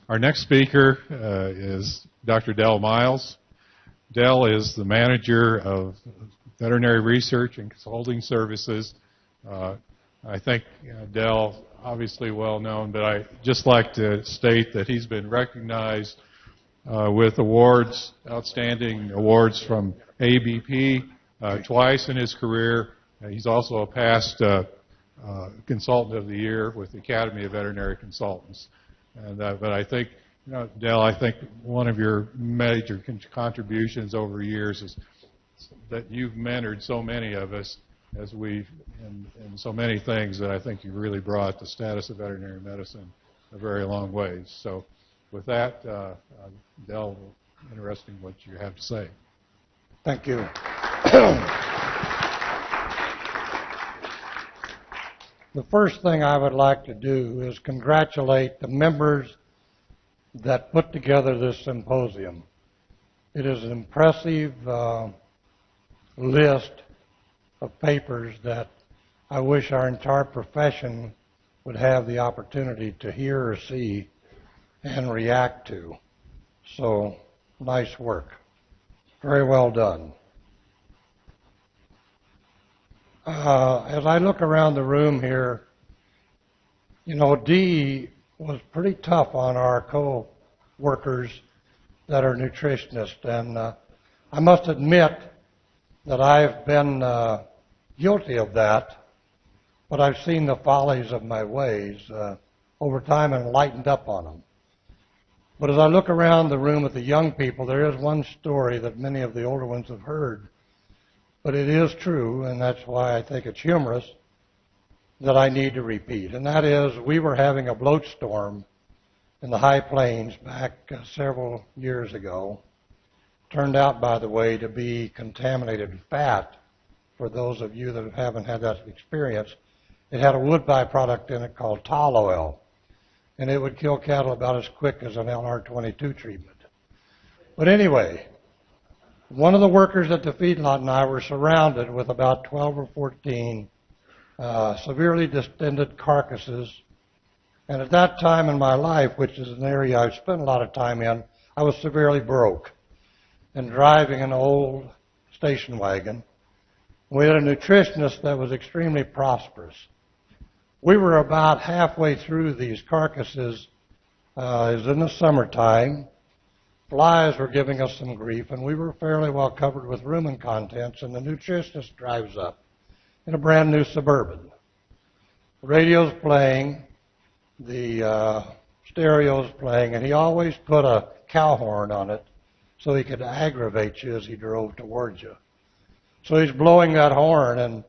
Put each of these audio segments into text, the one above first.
Our next speaker is Dr. Del Miles. Del is the manager of veterinary research and consulting services. I think Del, obviously well known, but I'd just like to state that he's been recognized with awards, outstanding awards from ABP twice in his career. He's also a past Consultant of the Year with the Academy of Veterinary Consultants. But I think, Del, I think one of your major contributions over the years is that you've mentored so many of us as in so many things that I think you really brought the status of veterinary medicine a very long way. So with that, Del, interesting what you have to say. Thank you. The first thing I would like to do is congratulate the members that put together this symposium. It is an impressive list of papers that I wish our entire profession would have the opportunity to hear or see and react to. So, nice work. Very well done. As I look around the room here, Dee was pretty tough on our co-workers that are nutritionists, and I must admit that I've been guilty of that, but I've seen the follies of my ways over time and lightened up on them. But as I look around the room at the young people, there is one story that many of the older ones have heard. But it is true, and that's why I think it's humorous, that I need to repeat. And that is, we were having a bloat storm in the high plains back several years ago. Turned out, by the way, to be contaminated fat. For those of you that haven't had that experience, it had a wood byproduct in it called tall oil. And it would kill cattle about as quick as an LR22 treatment. But anyway, one of the workers at the feedlot and I were surrounded with about 12 or 14 severely distended carcasses. And at that time in my life, which is an area I've spent a lot of time in, I was severely broke and driving an old station wagon. We had a nutritionist that was extremely prosperous. We were about halfway through these carcasses. It was in the summertime. Flies were giving us some grief, and we were fairly well covered with rumen contents, and the nutritionist drives up in a brand new Suburban. The radio's playing, the stereo's playing, and he always put a cow horn on it so he could aggravate you as he drove towards you. So he's blowing that horn, and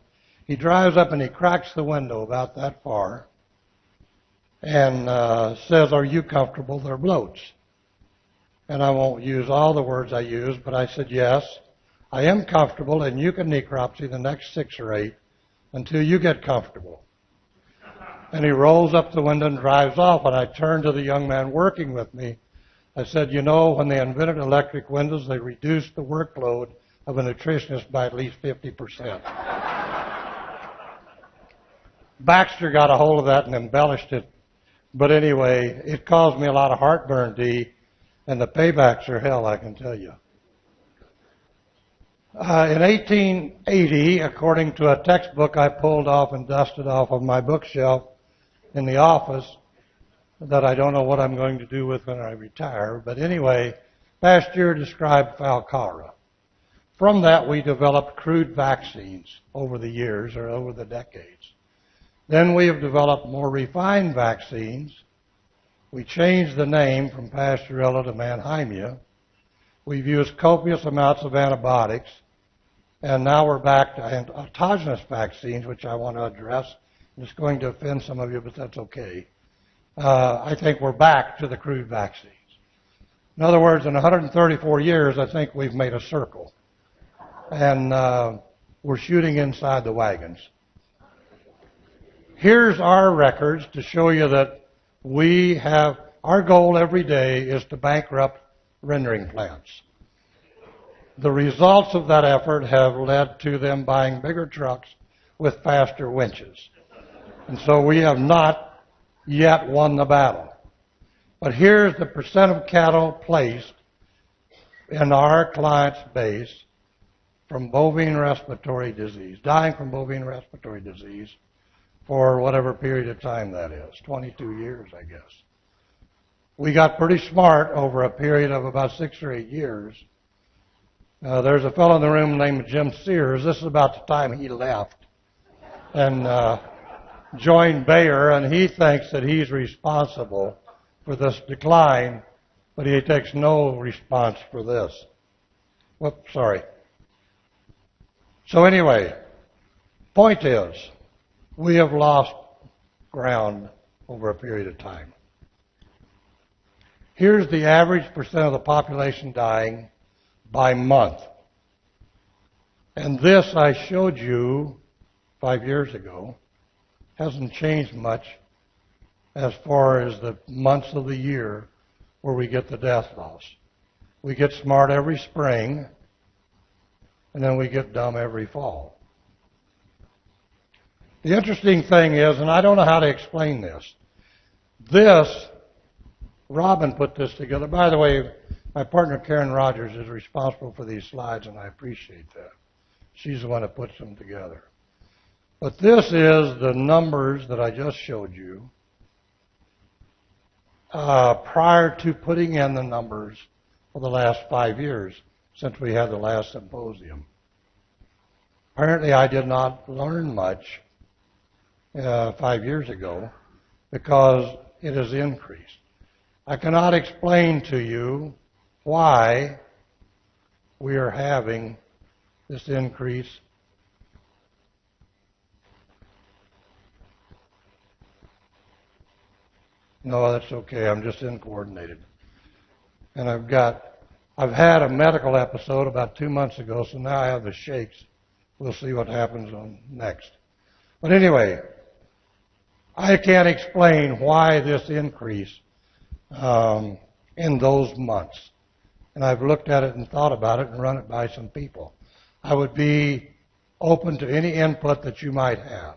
he drives up and he cracks the window about that far and says, "Are you comfortable? They're bloats." And I won't use all the words I used, but I said, "Yes, I am comfortable, and you can necropsy the next 6 or 8 until you get comfortable." And he rolls up the window and drives off, and I turned to the young man working with me. I said, when they invented electric windows, they reduced the workload of a nutritionist by at least 50%. Baxter got a hold of that and embellished it. But anyway, it caused me a lot of heartburn, Dee. And the paybacks are hell, I can tell you. In 1880, according to a textbook I pulled off and dusted off of my bookshelf in the office that I don't know what I'm going to do with when I retire, but anyway, Pasteur described fowl cholera. From that, we developed crude vaccines over the years or over the decades. Then we have developed more refined vaccines. We changed the name from Pasteurella to Mannheimia. We've used copious amounts of antibiotics. And now we're back to autogenous vaccines, which I want to address. It's going to offend some of you, but that's okay. I think we're back to the crude vaccines. In other words, in 134 years, I think we've made a circle. And we're shooting inside the wagons. Here's our records to show you that we have, our goal every day is to bankrupt rendering plants. The results of that effort have led to them buying bigger trucks with faster winches. And so we have not yet won the battle. But here's the percent of cattle placed in our client's base from bovine respiratory disease, dying from bovine respiratory disease for whatever period of time that is, 22 years, I guess. We got pretty smart over a period of about 6 or 8 years. There's a fellow in the room named Jim Sears. This is about the time he left and joined Bayer, and he thinks that he's responsible for this decline, but he takes no response for this. Whoops, sorry. So anyway, point is, we have lost ground over a period of time. Here's the average percent of the population dying by month. And this I showed you 5 years ago. Hasn't changed much as far as the months of the year where we get the death loss. We get smart every spring, and then we get dumb every fall. The interesting thing is, and I don't know how to explain this, Robin put this together. By the way, my partner Karen Rogers is responsible for these slides, and I appreciate that. She's the one that puts them together. But this is the numbers that I just showed you prior to putting in the numbers for the last 5 years since we had the last symposium. Apparently I did not learn much 5 years ago because it has increased. I cannot explain to you why we are having this increase. No, that's okay. I'm just incoordinated. And I've had a medical episode about 2 months ago, so now I have the shakes. We'll see what happens on next. But anyway, I can't explain why this increase in those months. And I've looked at it and thought about it and run it by some people. I would be open to any input that you might have.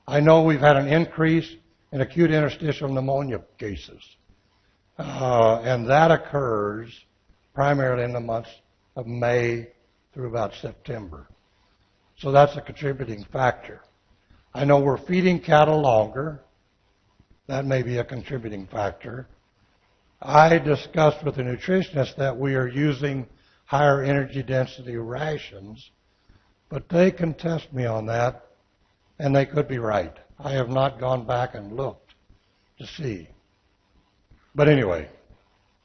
I know we've had an increase in acute interstitial pneumonia cases. And that occurs primarily in the months of May through about September. So that's a contributing factor. I know we're feeding cattle longer. That may be a contributing factor. I discussed with the nutritionist that we are using higher energy density rations, but they contest me on that, and they could be right. I have not gone back and looked to see. But anyway,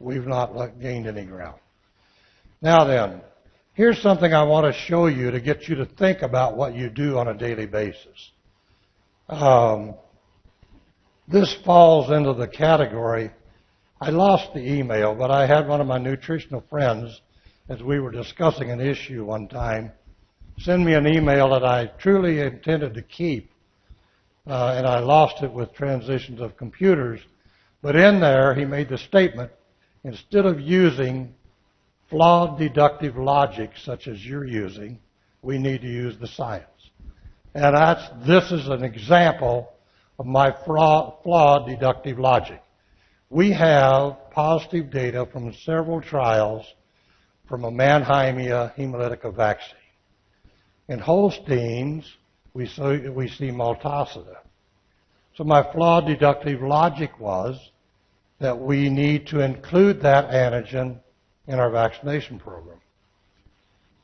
we've not gained any ground. Now then, here's something I want to show you to get you to think about what you do on a daily basis. This falls into the category, I lost the email, but I had one of my nutritional friends, as we were discussing an issue one time, send me an email that I truly intended to keep, and I lost it with transitions of computers. But in there, he made the statement, instead of using flawed deductive logic such as you're using, we need to use the science. And this is an example of my flawed deductive logic. We have positive data from several trials from a Mannheimia hemolytica vaccine. In Holsteins, we see Maltosida. So my flawed deductive logic was that we need to include that antigen in our vaccination program.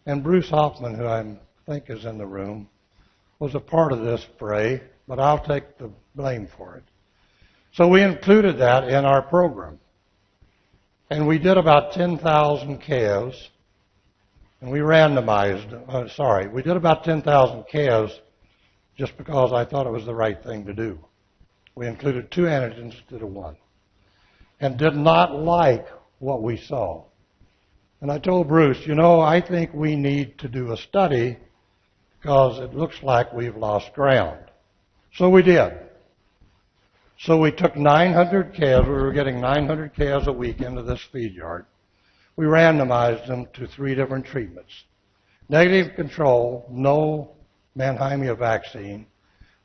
And Bruce Hoffman, who I think is in the room, was a part of this fray, but I'll take the blame for it. So we included that in our program. And we did about 10,000 calves, and we randomized, we did about 10,000 calves just because I thought it was the right thing to do. We included 2 antigens instead of 1, and did not like what we saw. And I told Bruce, I think we need to do a study because it looks like we've lost ground. So we did. So we took 900 calves. We were getting 900 calves a week into this feed yard. We randomized them to 3 different treatments. Negative control, no Mannheimia vaccine.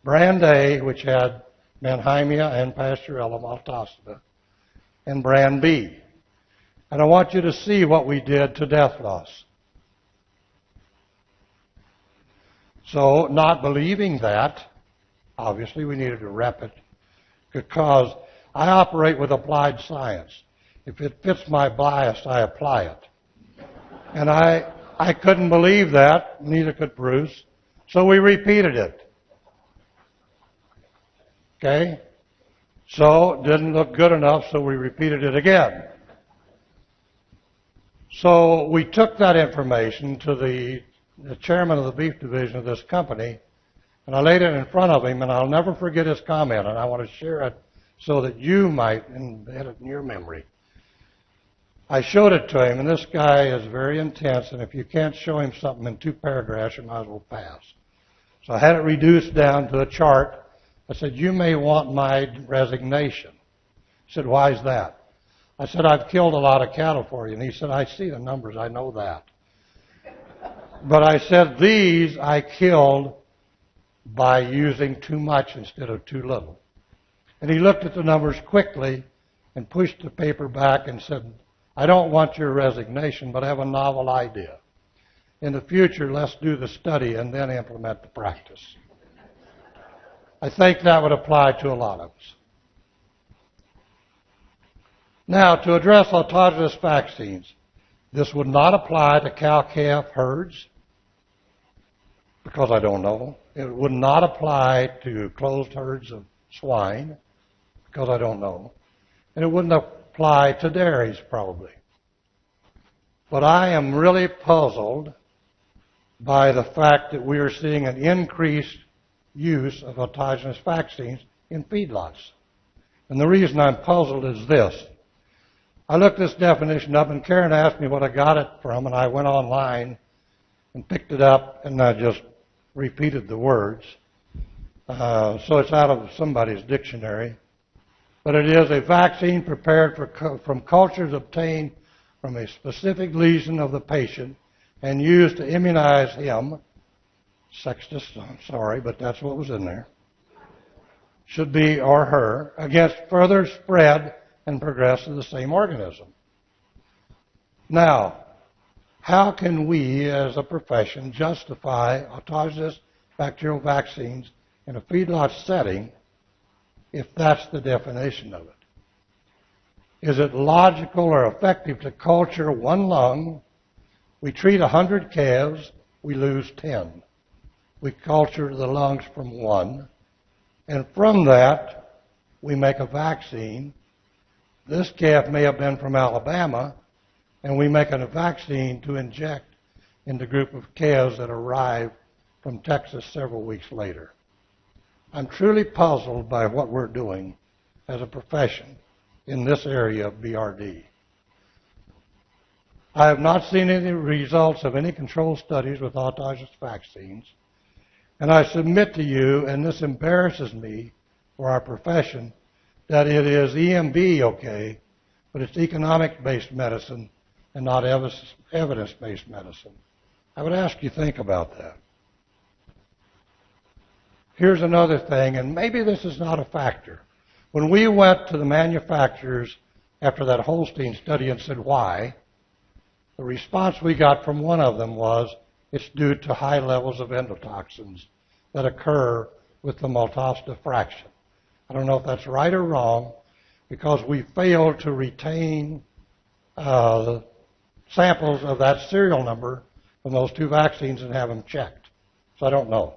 Brand A, which had Mannheimia and Pasteurella maltosida. and brand B. And I want you to see what we did to death loss. So, not believing that, obviously we needed to rep it, because I operate with applied science. If it fits my bias, I apply it. And I couldn't believe that, neither could Bruce, so we repeated it. Okay? So, it didn't look good enough, so we repeated it again. So, we took that information to the chairman of the beef division of this company, and I laid it in front of him, and I'll never forget his comment, and I want to share it so that you might embed it in your memory. I showed it to him, and this guy is very intense, and if you can't show him something in 2 paragraphs, you might as well pass. So I had it reduced down to a chart. I said, you may want my resignation. He said, why is that? I said, I've killed a lot of cattle for you. And he said, I see the numbers, I know that. But I said, these I killed by using too much instead of too little. And he looked at the numbers quickly and pushed the paper back and said, I don't want your resignation, but I have a novel idea. In the future, let's do the study and then implement the practice. I think that would apply to a lot of us. Now, to address autogenous vaccines, this would not apply to cow-calf herds, because I don't know. It would not apply to closed herds of swine, because I don't know. And it wouldn't apply to dairies, probably. But I am really puzzled by the fact that we are seeing an increased use of autogenous vaccines in feedlots. And the reason I'm puzzled is this. I looked this definition up, and Karen asked me what I got it from, and I went online and picked it up, and I just repeated the words. So it's out of somebody's dictionary. But it is a vaccine prepared from cultures obtained from a specific lesion of the patient and used to immunize him, sextus, I'm sorry, but that's what was in there, should be, or her, against further spread and progress of the same organism. Now, how can we as a profession justify autogenous bacterial vaccines in a feedlot setting if that's the definition of it? Is it logical or effective to culture 1 lung? We treat 100 calves, we lose 10. We culture the lungs from 1, and from that, we make a vaccine. This calf may have been from Alabama, and we make a vaccine to inject in the group of calves that arrive from Texas several weeks later. I'm truly puzzled by what we're doing as a profession in this area of BRD. I have not seen any results of any control studies with autogenous vaccines, and I submit to you, and this embarrasses me for our profession, that it is EMB, okay, but it's economic-based medicine and not evidence-based medicine. I would ask you to think about that. Here's another thing, and maybe this is not a factor. When we went to the manufacturers after that Holstein study and said, why, the response we got from one of them was, it's due to high levels of endotoxins that occur with the Maltasta fraction. I don't know if that's right or wrong, because we failed to retain samples of that serial number from those 2 vaccines and have them checked. So I don't know.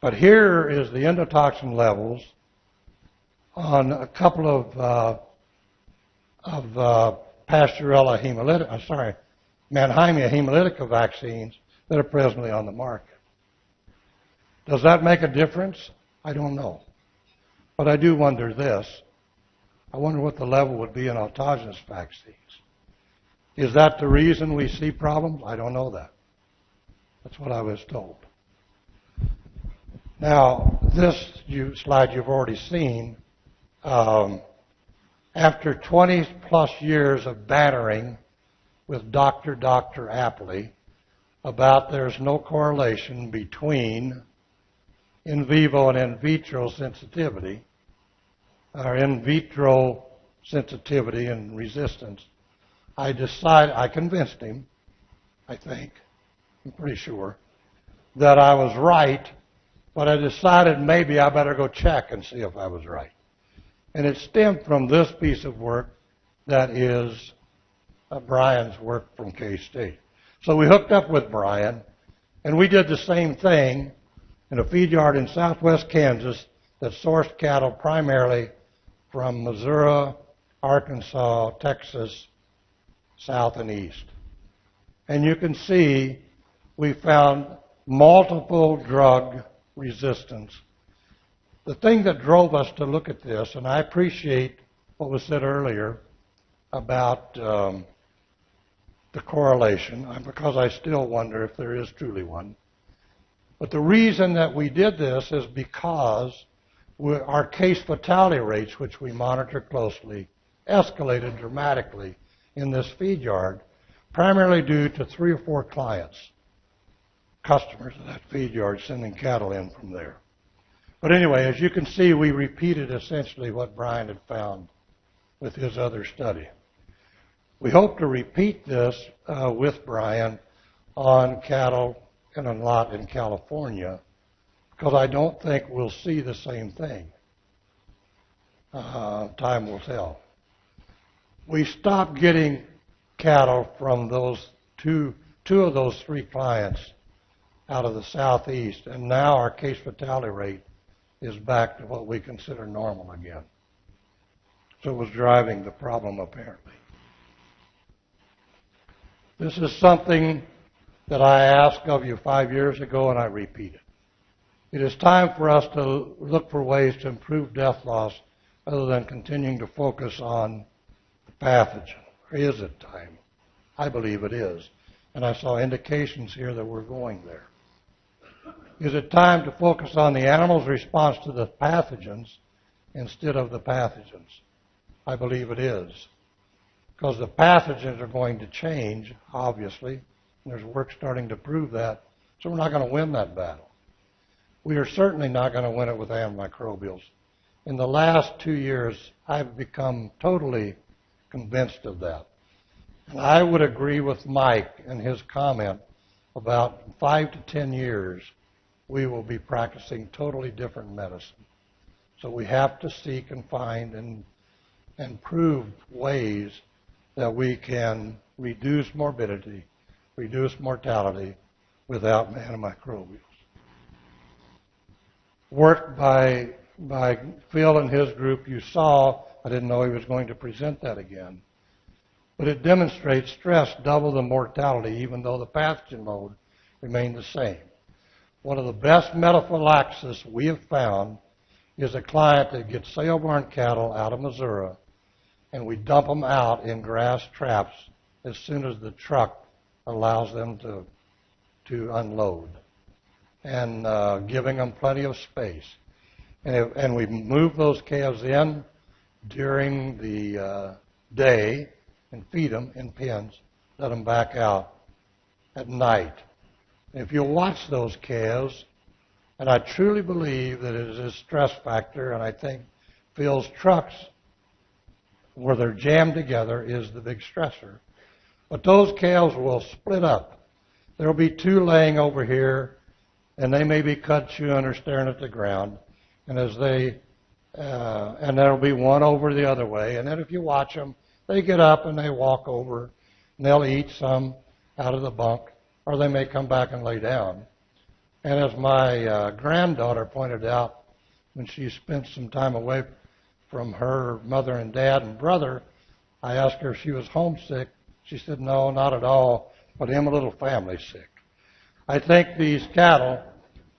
But here is the endotoxin levels on a couple of Pasteurella hemolytica, Mannheimia hemolytica vaccines that are presently on the market. Does that make a difference? I don't know. But I do wonder this. I wonder what the level would be in autogenous vaccines. Is that the reason we see problems? I don't know that. That's what I was told. Now, this slide you've already seen. After 20-plus years of bantering with Dr. Apley about there's no correlation between in vivo and in vitro sensitivity, or in vitro sensitivity and resistance, I convinced him, I think, I'm pretty sure, that I was right, but I decided maybe I better go check and see if I was right. And it stemmed from this piece of work that is Brian's work from K-State. So we hooked up with Brian, and we did the same thing in a feed yard in southwest Kansas that sourced cattle primarily from Missouri, Arkansas, Texas, south and east. And you can see we found multiple drug resistance. The thing that drove us to look at this, and I appreciate what was said earlier about the correlation, because I still wonder if there is truly one. But the reason that we did this is because our case fatality rates, which we monitor closely, escalated dramatically in this feed yard, primarily due to 3 or 4 clients, customers of that feed yard, sending cattle in from there. But anyway, as you can see, we repeated essentially what Brian had found with his other study. We hope to repeat this with Brian on cattle in a lot in California, because I don't think we'll see the same thing. Time will tell. We stopped getting cattle from those two of those 3 clients out of the southeast, and now our case fatality rate is back to what we consider normal again. So it was driving the problem apparently. This is something that I asked of you 5 years ago, and I repeat it. It is time for us to look for ways to improve death loss other than continuing to focus on the pathogen. Or is it time? I believe it is. And I saw indications here that we're going there. Is it time to focus on the animal's response to the pathogens instead of the pathogens? I believe it is. Because the pathogens are going to change, obviously, and there's work starting to prove that, so we're not going to win that battle. We are certainly not going to win it with antimicrobials. In the last 2 years, I've become totally convinced of that. And I would agree with Mike and his comment about 5 to 10 years, we will be practicing totally different medicine. So we have to seek and find and prove ways that we can reduce morbidity, reduce mortality without antimicrobials. Work by Phil and his group, you saw, I didn't know he was going to present that again. But it demonstrates stress double the mortality, even though the pathogen load remained the same. One of the best metaphylaxis we have found is a client that gets sale-born cattle out of Missouri, and we dump them out in grass traps as soon as the truck allows them to unload, and giving them plenty of space. And we move those calves in during the day and feed them in pens, let them back out at night. If you watch those calves, and I truly believe that it is a stress factor, and I think Phil's trucks, where they're jammed together, is the big stressor. But those calves will split up. There will be 2 laying over here, and they may be cut chewing or staring at the ground. And and there will be 1 over the other way. And then if you watch them, they get up and they walk over, and they'll eat some out of the bunk, or they may come back and lay down. And as my granddaughter pointed out, when she spent some time away from her mother and dad and brother, I asked her if she was homesick. She said, no, not at all, but I'm a little family sick. I think these cattle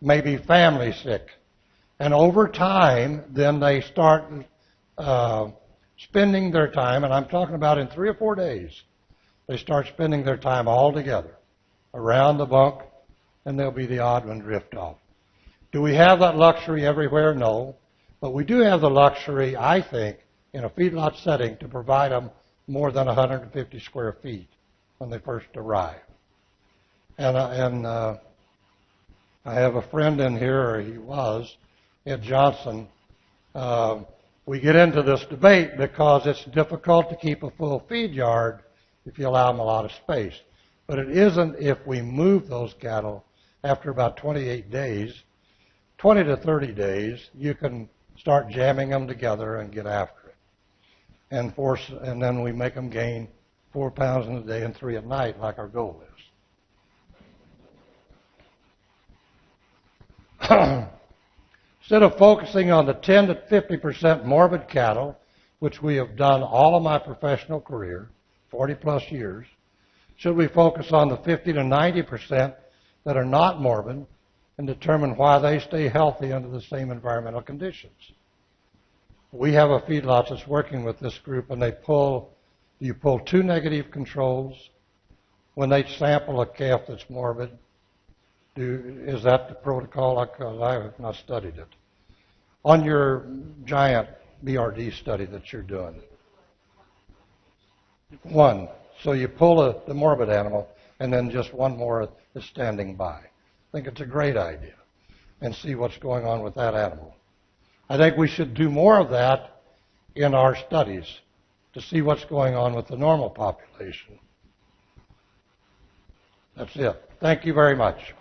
may be family sick. And over time, then they start spending their time, and I'm talking about in 3 or 4 days, they start spending their time all together around the bunk, and there'll be the odd one drift off. Do we have that luxury everywhere? No. But we do have the luxury, I think, in a feedlot setting to provide them more than 150 square feet when they first arrive. And I have a friend in here, or he was, Ed Johnson. We get into this debate because it's difficult to keep a full feed yard if you allow them a lot of space. But it isn't if we move those cattle after about 28 days, 20 to 30 days, you can start jamming them together and get after it. And then we make them gain 4 pounds in a day and 3 at night like our goal is. Instead of focusing on the 10 to 50% morbid cattle, which we have done all of my professional career, 40 plus years, should we focus on the 50 to 90% that are not morbid and determine why they stay healthy under the same environmental conditions? We have a feedlot that's working with this group, and you pull 2 negative controls when they sample a calf that's morbid. Is that the protocol? Because I have not studied it. On your giant BRD study that you're doing. 1. So you pull the morbid animal, and then just 1 more is standing by. I think it's a great idea, and see what's going on with that animal. I think we should do more of that in our studies to see what's going on with the normal population. That's it. Thank you very much.